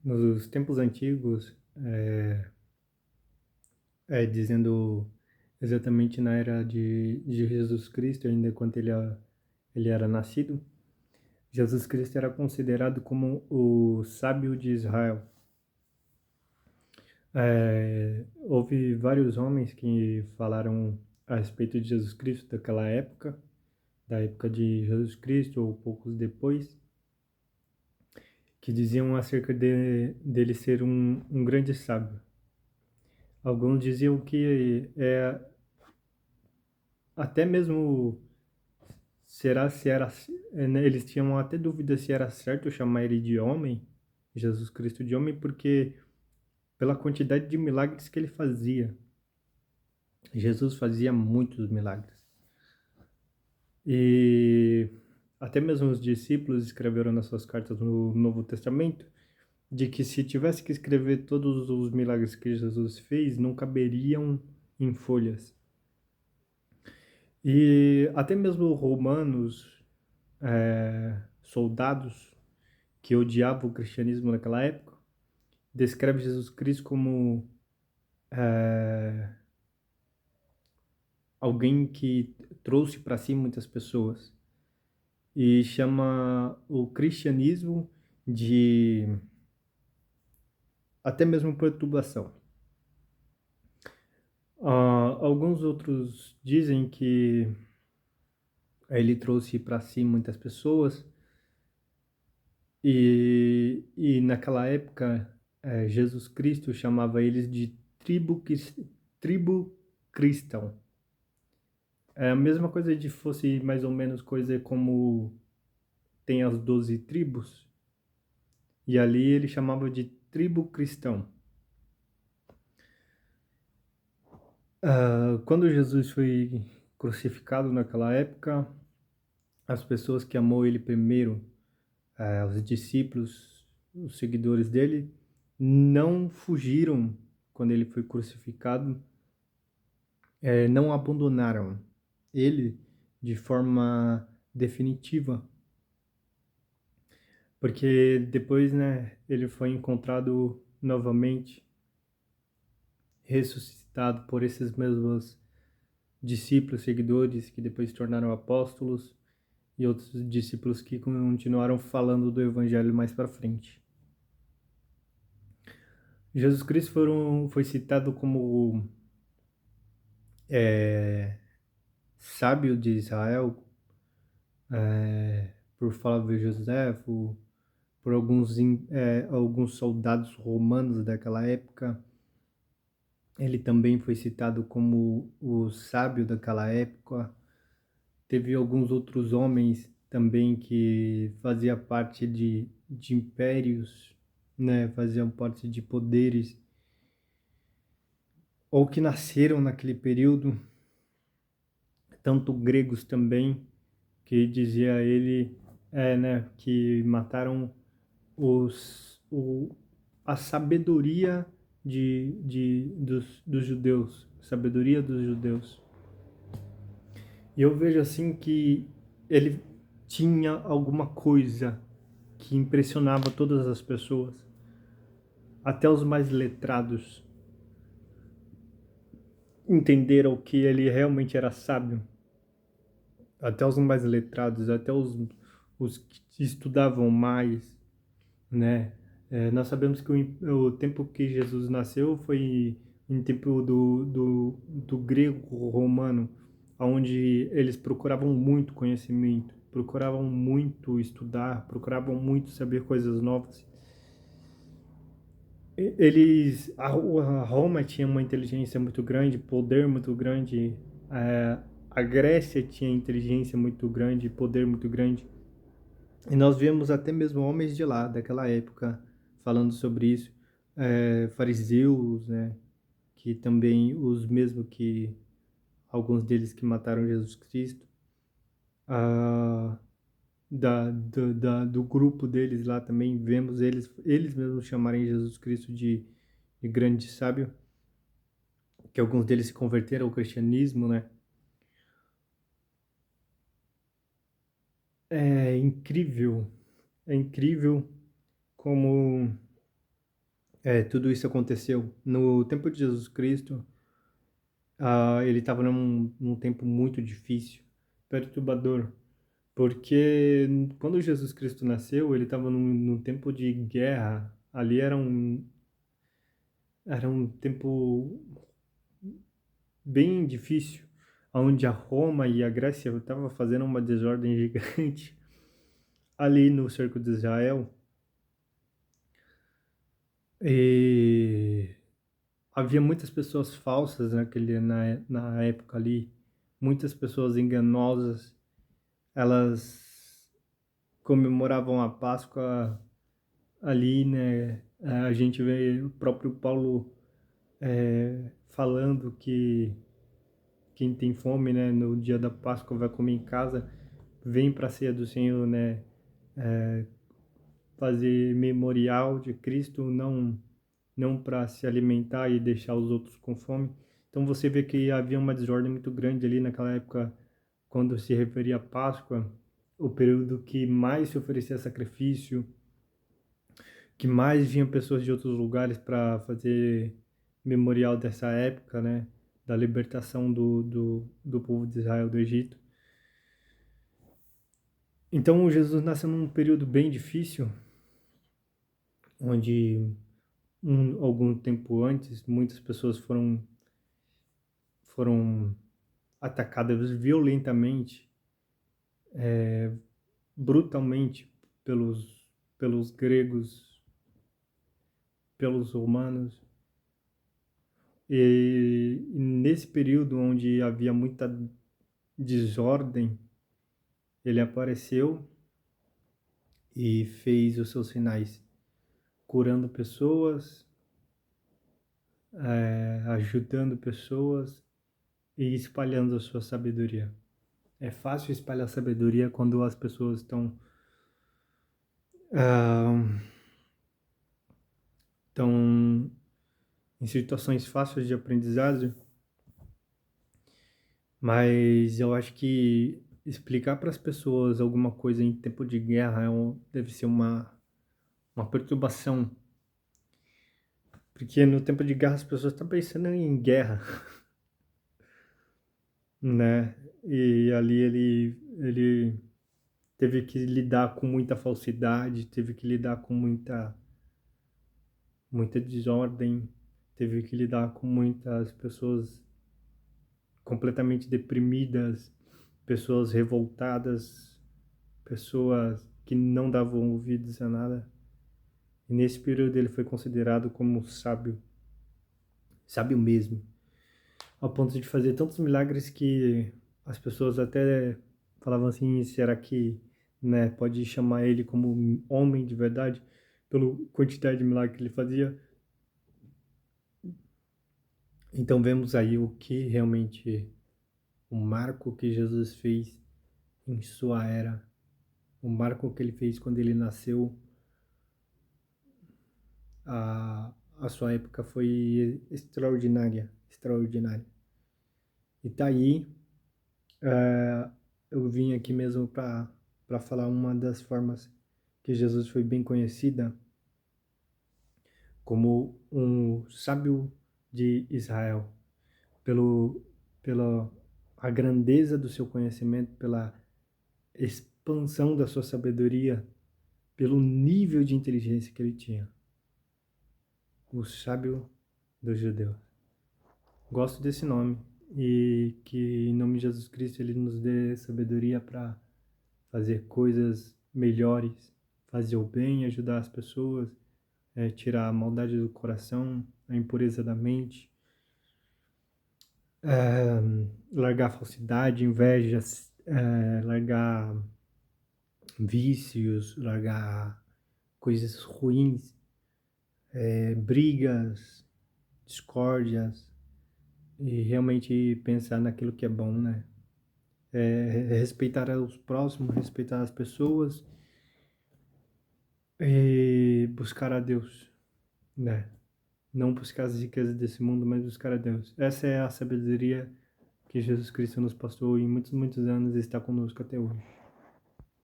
Nos tempos antigos, dizendo exatamente na era de Jesus Cristo, ainda quando ele era nascido, Jesus Cristo era considerado como o sábio de Israel. Houve vários homens que falaram a respeito de Jesus Cristo daquela época, da época de Jesus Cristo ou poucos depois, que diziam acerca dele ser um grande sábio. Alguns diziam que até mesmo se era, né, eles tinham até dúvida se era certo chamar ele de homem, Jesus Cristo de homem, porque pela quantidade de milagres que ele fazia. Jesus fazia muitos milagres. E até mesmo os discípulos escreveram nas suas cartas no Novo Testamento de que se tivesse que escrever todos os milagres que Jesus fez, não caberiam em folhas. E até mesmo romanos, soldados que odiavam o cristianismo naquela época, descreve Jesus Cristo como alguém que trouxe para si muitas pessoas e chama o cristianismo de até mesmo perturbação. Alguns outros dizem que ele trouxe para si muitas pessoas e naquela época Jesus Cristo chamava eles de tribo cristão. É a mesma coisa de fosse mais ou menos coisa como tem as 12 tribos, e ali ele chamava de tribo cristão. Quando Jesus foi crucificado naquela época, as pessoas que amou ele primeiro, os discípulos, os seguidores dele, não fugiram quando ele foi crucificado, não abandonaram ele de forma definitiva, porque depois, né, ele foi encontrado novamente, ressuscitado por esses mesmos discípulos, seguidores, que depois se tornaram apóstolos, e outros discípulos que continuaram falando do evangelho mais para frente. Jesus Cristo foi citado como sábio de Israel, por Flávio Josefo, por alguns soldados romanos daquela época. Ele também foi citado como o sábio daquela época. Teve alguns outros homens também que faziam parte de impérios, né? Faziam parte de poderes, ou que nasceram naquele período, tanto gregos também, que dizia ele, né, que mataram a sabedoria dos judeus, sabedoria dos judeus. E eu vejo assim que ele tinha alguma coisa que impressionava todas as pessoas, até os mais letrados entenderam que ele realmente era sábio, até os mais letrados, até os que estudavam mais, né? Nós sabemos que o tempo que Jesus nasceu foi em tempo do grego romano, onde eles procuravam muito conhecimento, procuravam muito estudar, procuravam muito saber coisas novas. A Roma tinha uma inteligência muito grande, poder muito grande, a Grécia tinha inteligência muito grande, poder muito grande. E nós vemos até mesmo homens de lá, daquela época, falando sobre isso, fariseus, né, que também os mesmos que alguns deles que mataram Jesus Cristo, ah, do grupo deles lá também, vemos eles mesmos chamarem Jesus Cristo de grande sábio, que alguns deles se converteram ao cristianismo, né? É incrível, é incrível como tudo isso aconteceu no tempo de Jesus Cristo. Ele estava num tempo muito difícil, perturbador, porque quando Jesus Cristo nasceu, ele estava num tempo de guerra. Ali era um tempo bem difícil, onde a Roma e a Grécia estavam fazendo uma desordem gigante ali no cerco de Israel. E havia muitas pessoas falsas na época ali, muitas pessoas enganosas. Elas comemoravam a Páscoa ali, né? A gente vê o próprio Paulo falando que quem tem fome, né, no dia da Páscoa vai comer em casa, vem para a ceia do Senhor, né, fazer memorial de Cristo, não para se alimentar e deixar os outros com fome. Então você vê que havia uma desordem muito grande ali naquela época, quando se referia à Páscoa, o período que mais se oferecia sacrifício, que mais vinham pessoas de outros lugares para fazer memorial dessa época, né, da libertação do povo de Israel do Egito. Então Jesus nasceu num período bem difícil, onde algum tempo antes muitas pessoas foram atacadas violentamente, brutalmente pelos gregos, pelos romanos. E nesse período onde havia muita desordem, ele apareceu e fez os seus sinais, curando pessoas, ajudando pessoas e espalhando a sua sabedoria. É fácil espalhar sabedoria quando as pessoas estão em situações fáceis de aprendizagem, mas eu acho que explicar para as pessoas alguma coisa em tempo de guerra deve ser uma perturbação, porque no tempo de guerra as pessoas estão pensando em guerra, né? E ali ele teve que lidar com muita falsidade, teve que lidar com muita desordem, teve que lidar com muitas pessoas completamente deprimidas, pessoas revoltadas, pessoas que não davam ouvidos a nada. E nesse período ele foi considerado como sábio, sábio mesmo, ao ponto de fazer tantos milagres que as pessoas até falavam assim, será que, né, pode chamar ele como homem de verdade pela quantidade de milagres que ele fazia? Então vemos aí o que realmente o marco que Jesus fez em sua era, o marco que ele fez quando ele nasceu. A sua época foi extraordinária, extraordinária. E tá aí, eu vim aqui mesmo para falar uma das formas que Jesus foi bem conhecida como um sábio de Israel, pelo pela a grandeza do seu conhecimento, pela expansão da sua sabedoria, pelo nível de inteligência que ele tinha. O sábio dos judeus. Gosto desse nome e que em nome de Jesus Cristo ele nos dê sabedoria para fazer coisas melhores, fazer o bem, ajudar as pessoas, tirar a maldade do coração, a impureza da mente, largar falsidade, invejas, largar vícios, largar coisas ruins, brigas, discórdias e realmente pensar naquilo que é bom, né? Respeitar os próximos, respeitar as pessoas e buscar a Deus, né? Não buscar as riquezas desse mundo, mas buscar a Deus. Essa é a sabedoria que Jesus Cristo nos passou em muitos, muitos anos e está conosco até hoje.